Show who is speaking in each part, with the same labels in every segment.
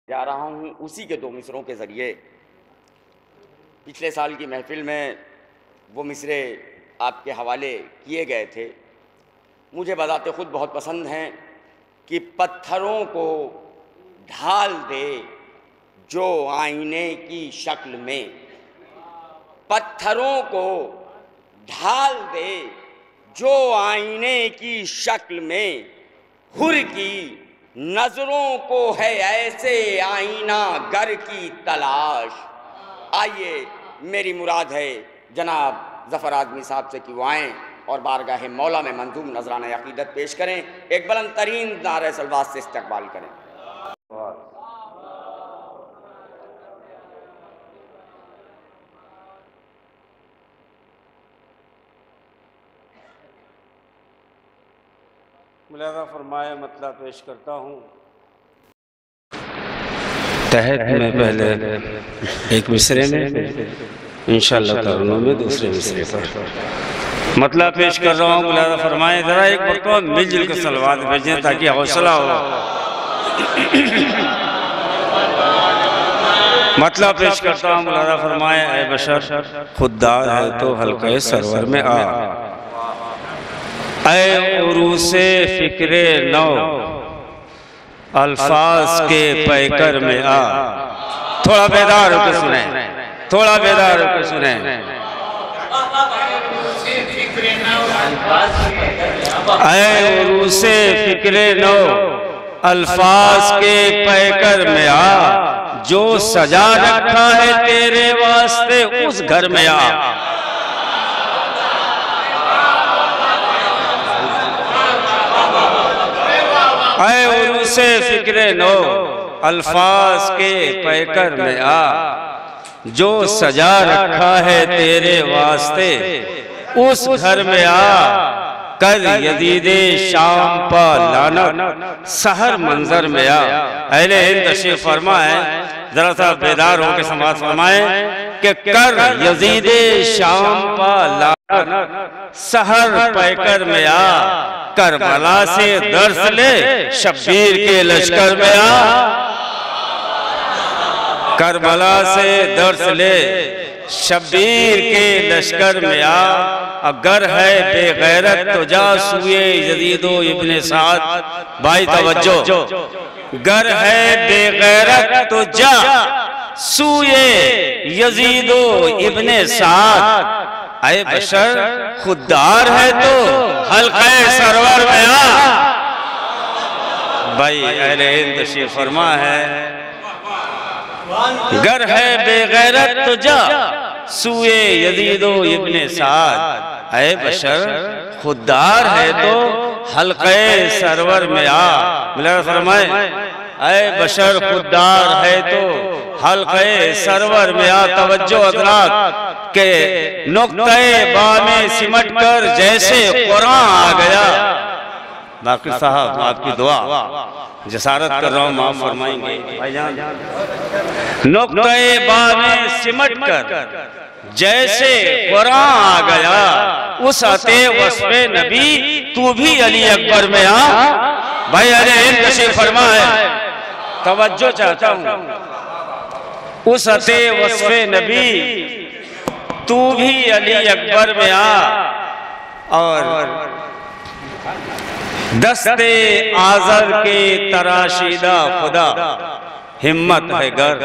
Speaker 1: जा रहा हूँ उसी के दो मिसरों के ज़रिए। पिछले साल की महफिल में वो मिसरे आपके हवाले किए गए थे। मुझे बजाते ख़ुद बहुत पसंद हैं कि पत्थरों को ढाल दे जो आईने की शक्ल में, पत्थरों को ढाल दे जो आईने की शक्ल में, हुर की नजरों को है ऐसे आईना गर की तलाश। आइए, मेरी मुराद है जनाब ज़फ़र आज़मी साहब से कि वो आएँ और बारगाह मौला में मंजूम नजराना अक़ीदत पेश करें, एक बुलंद तरीन नारे सलवात से इस्तक़बाल करें।
Speaker 2: मुलाज़ा फरमाए मतलब पेश करता हूँ।
Speaker 3: तहत में पहले एक मिसरे में, इंशाअल्लाह ताला में दूसरे मिसरे पर मतलब पेश कर रहा हूँ। मुलाज़ा फरमाए ज़रा एक मरतबा मिलजुल के सलवात भेजें ताकि हौसला हो। मतलब पेश करता हूँ। मुलाज़ा फरमाए ऐ बशर खुददार है तो हल्के सरवर में आ, ऐ उरूसे फ़िक्रे नौ अल्फाज के पैकर में आ। थोड़ा बेदार होकर सुने, थोड़ा बेदार होकर सुने। ऐ उरूसे फ़िक्रे नौ अल्फाज के पैकर में आ, जो सजा रखा है तेरे वास्ते उस घर में आ। ऐ उरूसे फ़िक्रे नो अल्फाज के पैकर में आ, जो सजा रखा है तेरे वास्ते उस घर में आ। कर यदीदे शाम पा लानत सहर मंजर में आ। अहले हिंद तशरीफ फरमा है, जरा सा बेदार होकर समाज फरमाए कि कर यजीदे शाम पा लानत सहर पैकर में आ। करबला से दर्स ले शब्बीर के लश्कर में आ। करबला से दर्स ले शब्बीर के लश्कर में आ। अगर है बेगैरत तो जा सुए यजीदो इब्ने साद। भाई तवज्जो, गर है बेगैरत तो जा सुए यजीदो इब्ने साद। ऐ बशर खुददार है तो हल्के सरवर में आ। भाई अहले हिंद तशरीफ फरमा है, गर है बेगैरत तो जा सुए यजीदो इब्ने साद। ऐ बशर खुददार है तो हल्के सरवर में आ। मुलाज़ा फरमाए ऐ बशर खुददार है तो हल्के सरवर में आ। तवज्जो हज़रात के नुक्ते बा में सिमट कर जैसे कुरान आ गया। बाकी साहब आपकी दुआ जसारत कर रहा हूँ, माफ फरमाएंगे भाईजान। नुक्ते बा में सिमट कर जैसे कुरान आ गया, उस अते वस्फ़े नबी तू भी अली अकबर में आ। भाई अरे हिंद तशरीफ फरमा है, तवज्जो चाहता हूँ। उस अते वस्फ़े नबी तू भी अली अकबर में आ। और दस्ते आज़र के तराशीदा खुदा हिम्मत है गर।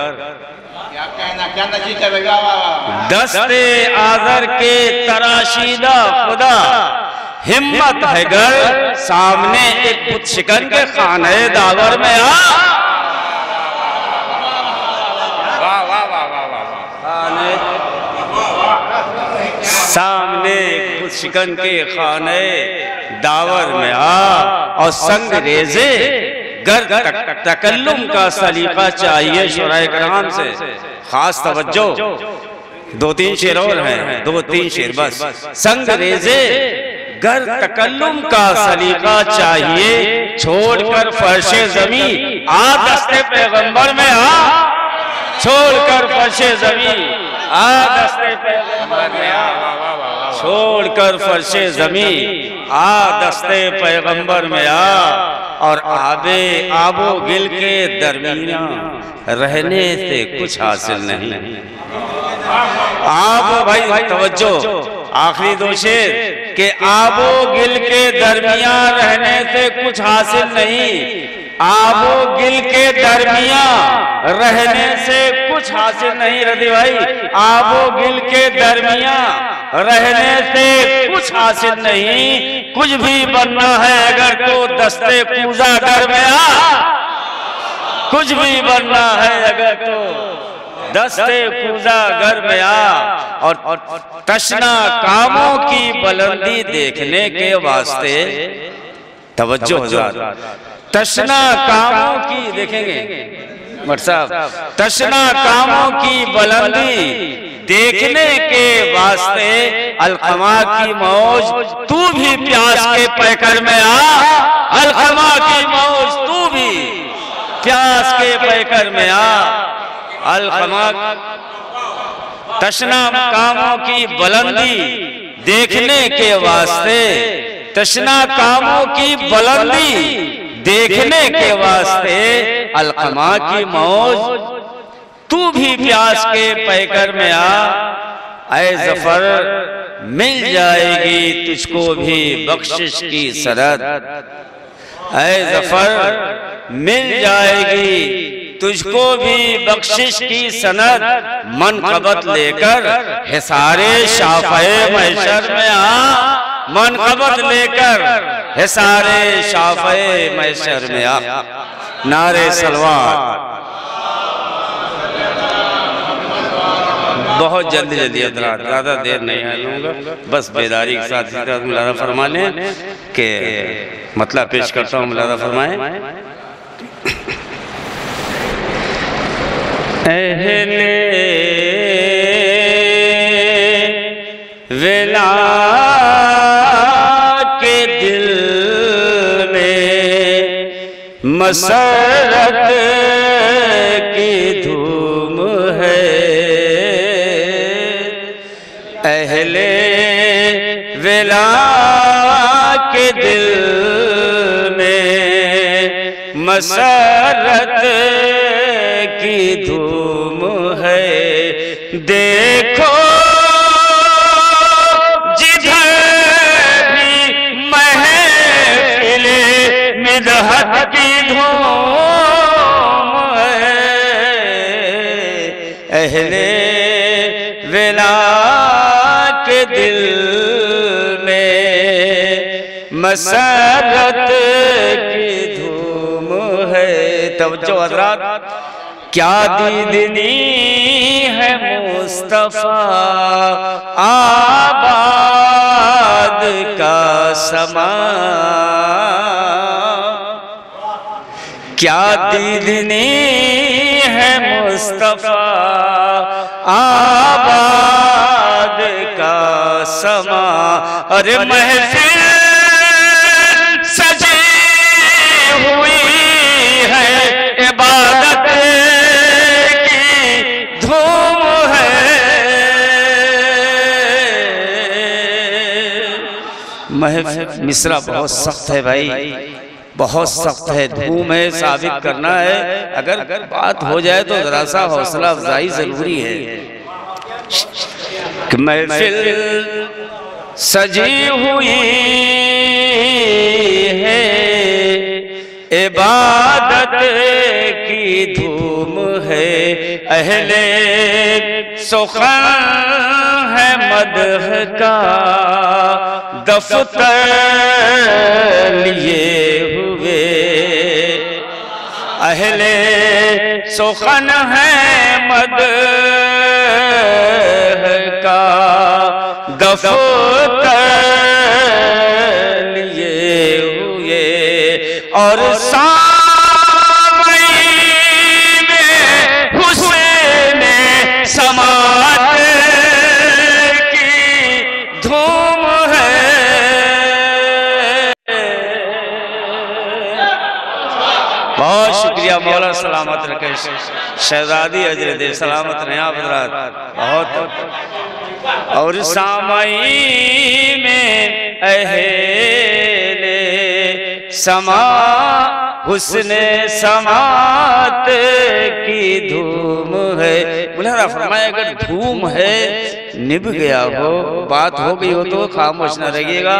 Speaker 3: दस्ते आज़र के तराशीदा खुदा हिम्मत है गर, सामने एक बुत शिकन के खाने दावर में आ। सामने एक बुत शिकन के खाने दावर में आ। और संग रेजे गर तकल्लुम का सलीका चाहिए शुराए कराम से। खास तवज्जो, दो तीन शेर और हैं, दो तीन शेर बस। संग रेजे गर तकल्लुम का सलीका चाहिए, छोड़कर फर्शे ज़मी आ दस्ते पैगंबर में आ। छोड़कर फर्शे ज़मी आ दस्ते पैगंबर में आ। छोड़कर फर्शे जमी आ दस्ते पैगंबर में आ, और आबो गिल के दरमियान रहने से कुछ हासिल नहीं। आबो भाई तवज्जो, आखिरी दो शेर के आबो गिल के दरमियान रहने से कुछ हासिल नहीं। आबो गिल के दरमियान रहने से कुछ हासिल नहीं। रदी भाई, आबो गिल के दरमियान रहने से कुछ हासिल नहीं। कुछ भी बनना है अगर तो दस्ते पूजा घर में आ, कुछ भी बनना है अगर तो दस्ते पूजा घर में आ। और तशना कामों की बुलंदी देखने के वास्ते तवज्जो हज़रात, तशना कामों की देखेंगे मट साहब, तशना कामों की बुलंदी देखने के वास्ते अलकमा की मौज तू भी प्यास के पैकर में आ। अलकमा की मौज तू भी प्यास के पैकर में आ। अलकमा तशना कामों की बुलंदी देखने के वास्ते, तशना कामों की बुलंदी देखने के वास्ते अलकमा की मौज तू भी प्यास के पैकर में आ। ऐ ज़फ़र मिल जाएगी तुझको भी बख्शिश की सरहद। ऐ ज़फ़र मिल जाएगी तुझको भी बख्शिश की सनद। मनक़बत लेकर हिसारे शाफ़े महशर में आ। मनक़बत लेकर हिसारे शाफ़े महशर में आ। नारे सलवात। बहुत जल्दी जल्दी हज़रात, ज़्यादा देर नहीं लूँगा, बस बेदारी के साथ मुलाज़ा फरमा लें कि मतलब पेश करता हूँ। मुलाज़ा फरमाएं। अहले वेला के दिल में मसरत की धूम है। अहले वेला के दिल में मसरत की धूम है। देखो जिधर भी महफिले मिदहत की धूम है। अहले वेला के दिल में मसरत की धूम है। तवज्जो हज़रात, क्या दीदनी है मुस्तफा आबाद का समा। क्या दीदनी है मुस्तफा आबाद का समा। अरे महफिल सजी हुई है इबादत की धूम है। महफिल मिसरा बहुत सख्त है भाई, बहुत सख्त है, धूम है, साबित करना है। अगर बात हो जाए तो जरा सा हौसला अफजाई जरूरी है कि महफिल सजी हुई है इबादत की धूम है। अहले सुखन है मदह का दफ्तर लिए हुए। अहले सुखन है मदह का दफ्तर लिए हुए। और सामई में हुसैन समात की धूम है। बहुत शुक्रिया, मौला सलामत रखे। शहजादी अजर दे सलामत रहे आप हज़रात। बहुत और सामई में अहले समा हुस्ने समात की धूम है। बुलारा फरमाया अगर धूम है निभ गया हो, बात हो गई हो तो खामोश न रहिएगा।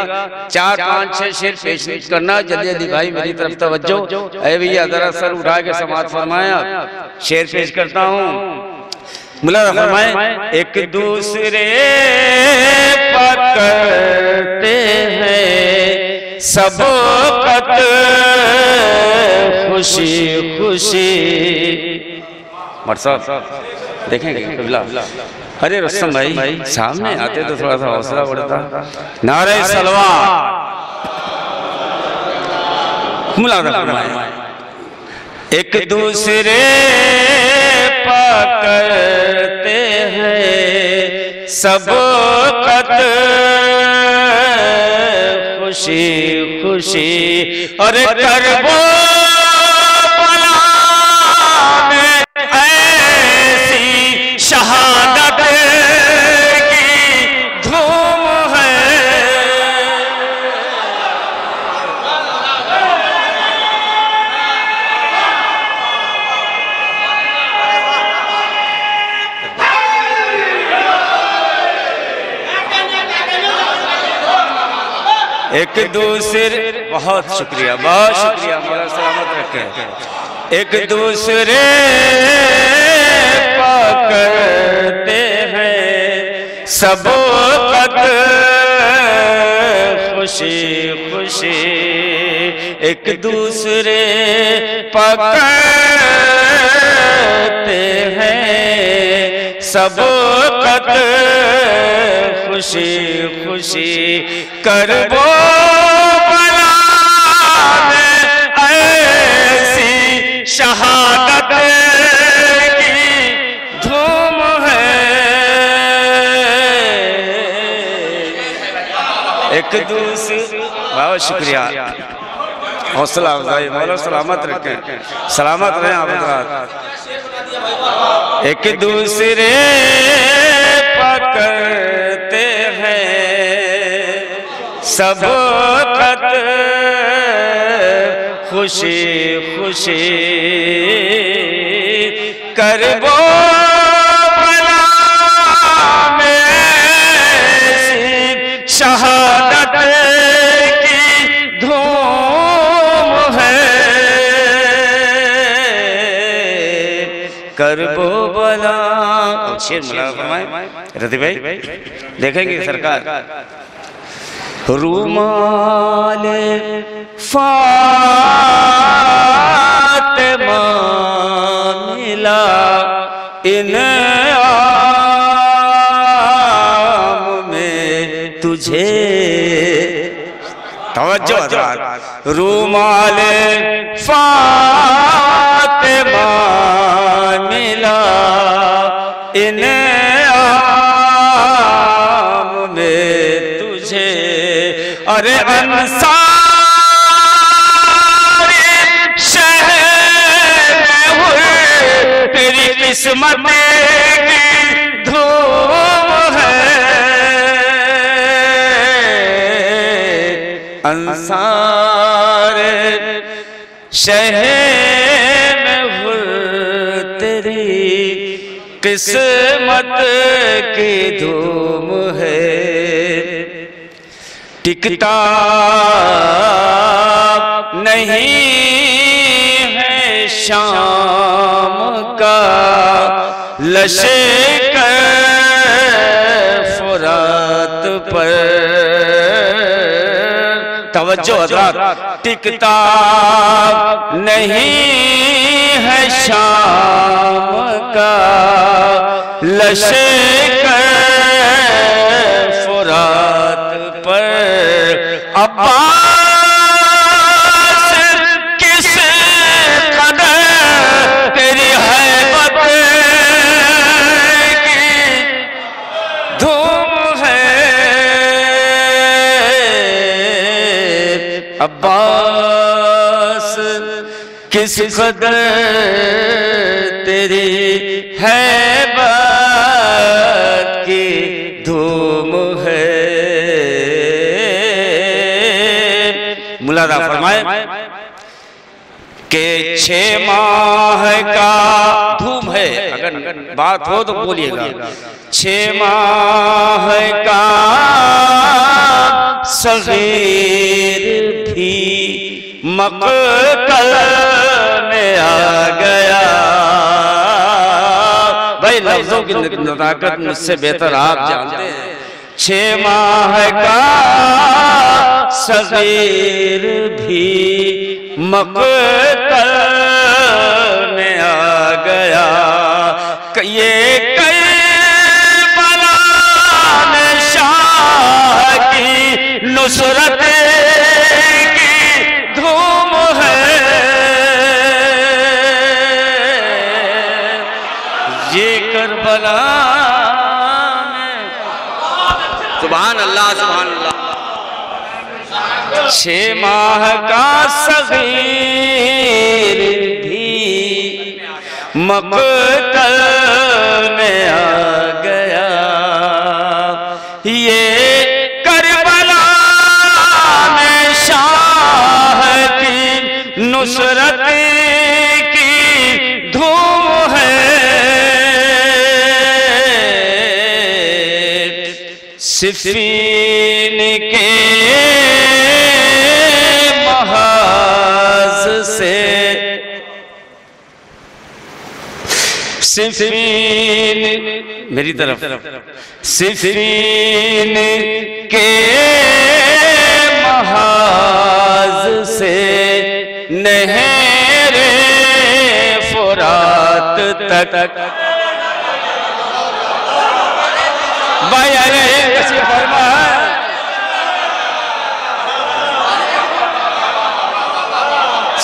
Speaker 3: 4 5 6 शेर पेश करना जल्दी जल्दी भाई, मेरी तरफ तवज्जो। अरे भैया जरा सर उठा के समात फरमाया, शेर पेश करता हूँ। बुलारा फरमाए एक दूसरे पकड़ते हैं सबकत खुशी खुशी। मरसा देखेंगे कबीला। अरे रुस्तम भाई सामने आते तो थोड़ा सा हौसला बढ़ता। नारे सलवार। एक दूसरे पकड़ते हैं सबकत खुशी खुशी। अरे करबो ऐसी शहादत की धूम है। एक दूसरे बहुत शुक्रिया मेरा सलामत रखें। एक दूसरे पकड़ते हैं सबकत खुशी खुशी। एक दूसरे पकड़ते हैं सबकत खुशी खुशी। करबो बला में ऐसी शहादत की धूम है। एक दूसरे बहुत शुक्रिया, हौसला अफजाई, मौला सलामत रखें, सलामत रहें आप हज़रात। एक दूसरे पकड़ते हैं सबकत खुशी खुशी। करबो बला में शहादत की धूम है। करबो बला। शेर मुला फरमाए रति भाई देखेंगे सरकार। रूमाले फातिमा मिला इन आम में तुझे। तवज्जो हज़रात। रूमाले फातिमा मिला इन आम में तुझे। अरे अंसारी शहर में हुए तेरी किस्मत की धूम है। अंसार शहर में हुए तेरी किस्मत की धूम है। टिकता नहीं है शाम का लश्कर फुरात पर। तवज्जो हज़रात। टिकता नहीं है शाम का लश्कर फुरात पर। अब्बास किस कदर तेरी हैबत की धूम है। अब्बास किस कदर तेरी हैबत की धूम 6 माह का धूम है, अगर बात हो तो बोलिएगा। 6 माह का सगीर भी मक्तल में आ गया। भाई लफ्जों की नज़ाकत मुझसे बेहतर आप जानते हैं। 6 माह का सगीर भी मक्तल में आ गया। ये करबला में शाह की नुसरत की धूम है। ये करबला में सुभान अल्लाह सुभान अल्लाह। 6 माह का सगीर भी मक्तल में आ गया। ये करबला में शाह की नुसरत की धूम है। सिफ़ीन के महाज से सिफ़ीन मेरी तरफ सिफ़ीन के महाज से नहरे फुरात तक भाई कैसे फरमा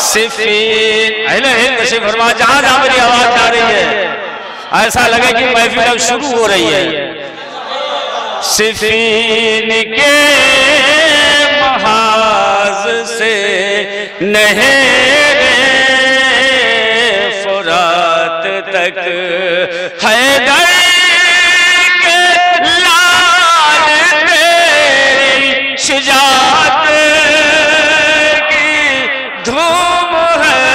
Speaker 3: सिफ़ीन कैसे फरमा। जहां जहां मेरी आवाज आ रही है ऐसा लगे कि महफिल अब शुरू हो रही है। सिफ़ीन के महाज से नहरे फुरात तक हैदर शुजाअत की धूम है।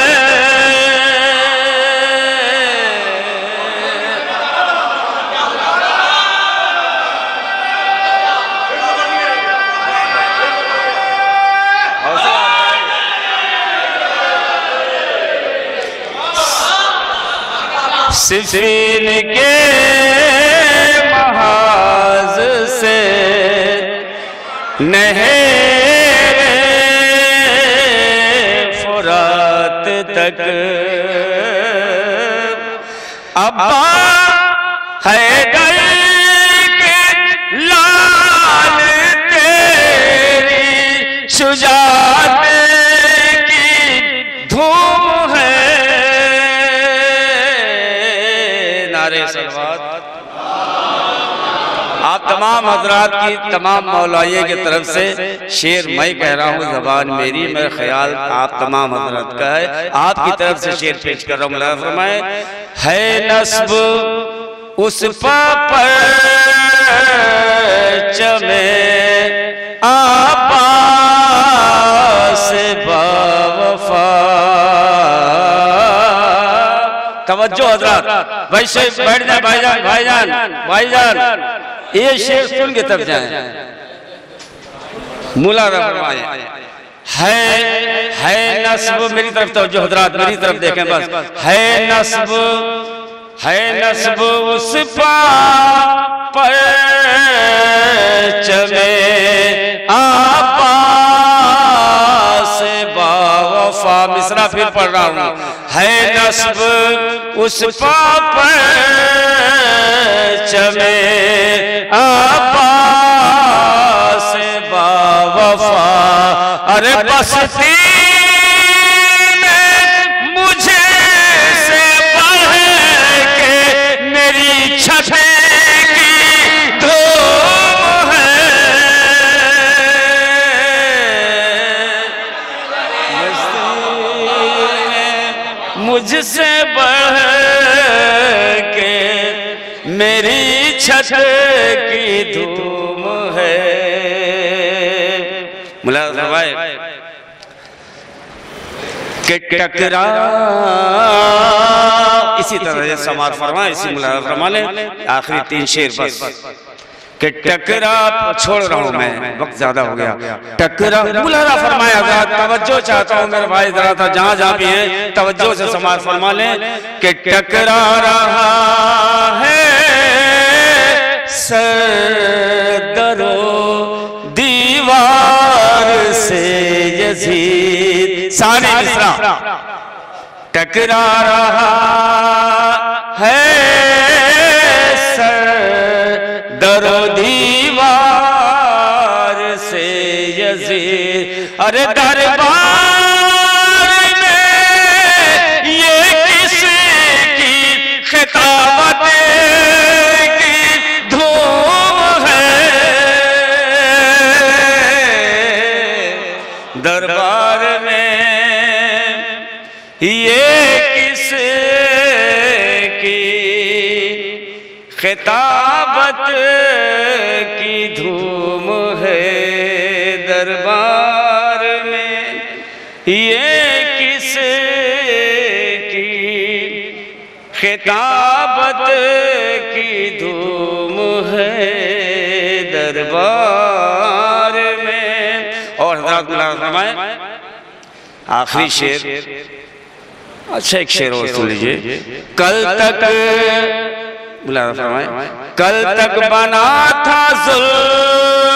Speaker 3: सिफ़ीन के महाज से नहरे फुरात तक अब्बा हैदर के लाल तेरी शुजाअत की धूम है। नारे सलवात। आप तमाम हजरात की तमाम मौलाइयों की तरफ से शेर मैं कह रहा हूँ, ज़बान मेरी, मेरा ख्याल आप तमाम हजरात का है। आपकी तरफ से शेर पेश कर रहा हूँ। फरमाए है नस्ब उस पर चमे आबा से बावफा। तवज्जो हजरात, भाई से बैठ जाए भाईजान भाईजान भाईजान, ये शेर सुन के तब जाए। मुला फरमाए है नस्ब, मेरी तरफ तवज्जो हजरात, मेरी तरफ देखें बस। है नस्ब उस पर चमे आपा से बावफा। मिसरा फिर पढ़ रहा हूँ। है नस्ब उस पर चमे आपा से बावफा। अरे बसती में मुझे से बढ़ के मेरी छत की धूम है। मुझसे बढ़ के मेरी छत की धूम है। मुला के टकरा, इसी तरह से समार फरमाए, इसी मुलाजा फरमाने आखिरी 3 शेर बस के टकरा। छोड़ रहा हूं मैं, वक्त ज्यादा हो गया। टकरा मुलाजा फरमाया, तवज्जो चाहता हूं मेरे भाई, जरा था जहां जहां भी हैं तवज्जो से समार फरमा लें कि टकरा रहा है सर दरो दीवार से यजीद। सारे मिसरा टकरा रहा है सर दरो दीवार से यजीद। अरे दरबार में ये किसकी खिताबत की धूम है, दरबार में ये किसकी खिताबत की धूम है, दरबार में ये किसकी खिताबत की धूम है, दरबार में। और हज़रात मुलाज़ा फरमाएं आखिरी शेर, अच्छा एक शेर और सुन लीजिए। कल तक मुलाज़ा फरमाएं, कल तक बना था जुल्म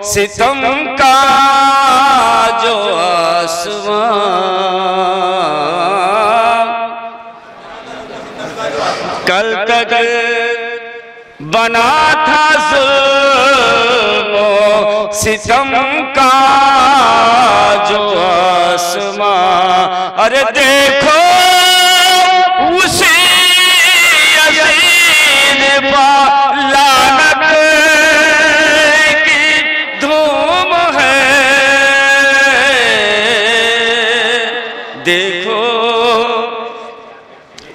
Speaker 3: सितम का जो आसमां, कल तक बना था जुल्म सितम का जो आसमां। अरे देखो उसी यज़ीद पर लानत की धूम है, देखो।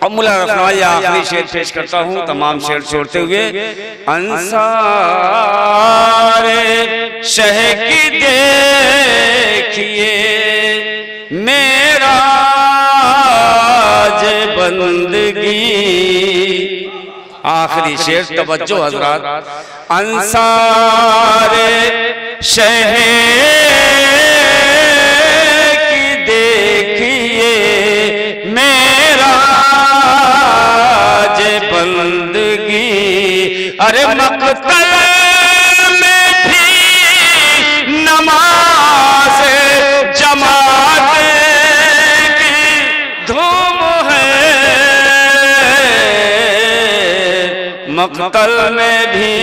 Speaker 3: अब मुलाज़ा फरमाइए आखिरी शेर पेश करता हूँ तमाम शेर छोड़ते हुए। अंसारे शह की देखिए मेरा बंदगी, आखिरी शेर तवज्जो हज़रात। अंसारे शह की देखिए मेरा बंदगी। अरे मक़तल में भी नमाज जमात की धूम है, मक़तल में भी।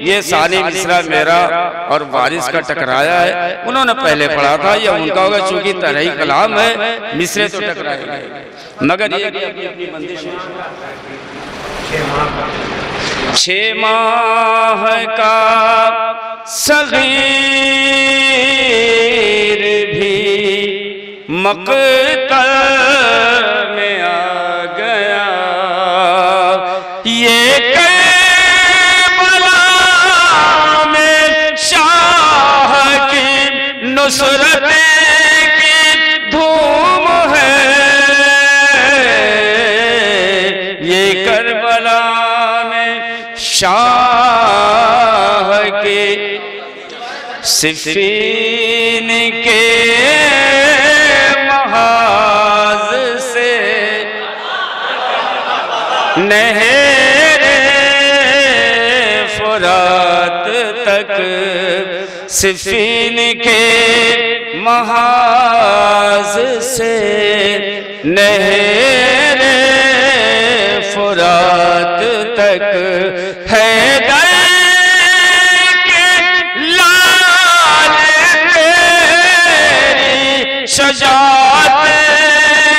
Speaker 3: ये सानी मिसरा मेरा और वारिस का टकराया है, उन्होंने पहले पढ़ा था, या उनका होगा, चूंकि तरही कलाम है मिसरे तो टकराएंगे, मगर ये अपनी बंदिश है। 6 माह का सगीर भी मक़तल में आ गया, ये करबला में शाह की नुसरत की धूम है, ये करबला में शाह के सिफ़ीन के महाज से नहरे फुरात तक, सिफ़ीन के महाज से नहरे फुरात तक, हैदर के लाल तेरी शजात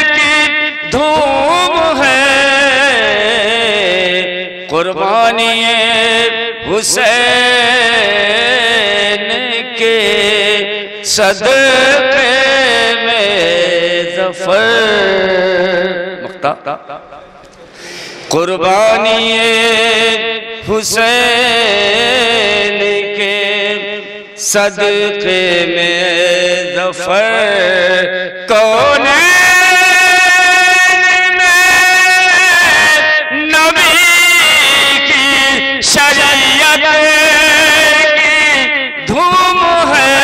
Speaker 3: की धूम है, कुर्बानिए हुसैन के सदक़े में ज़फ़र। कुर्बानिए हुसैन के सदके में ज़फ़र कौनैन में नबी की शरीयत की धूम है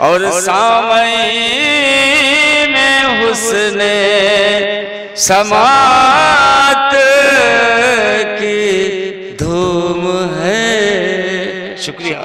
Speaker 3: और सामई में हुस्ने समात की धूम है। शुक्रिया।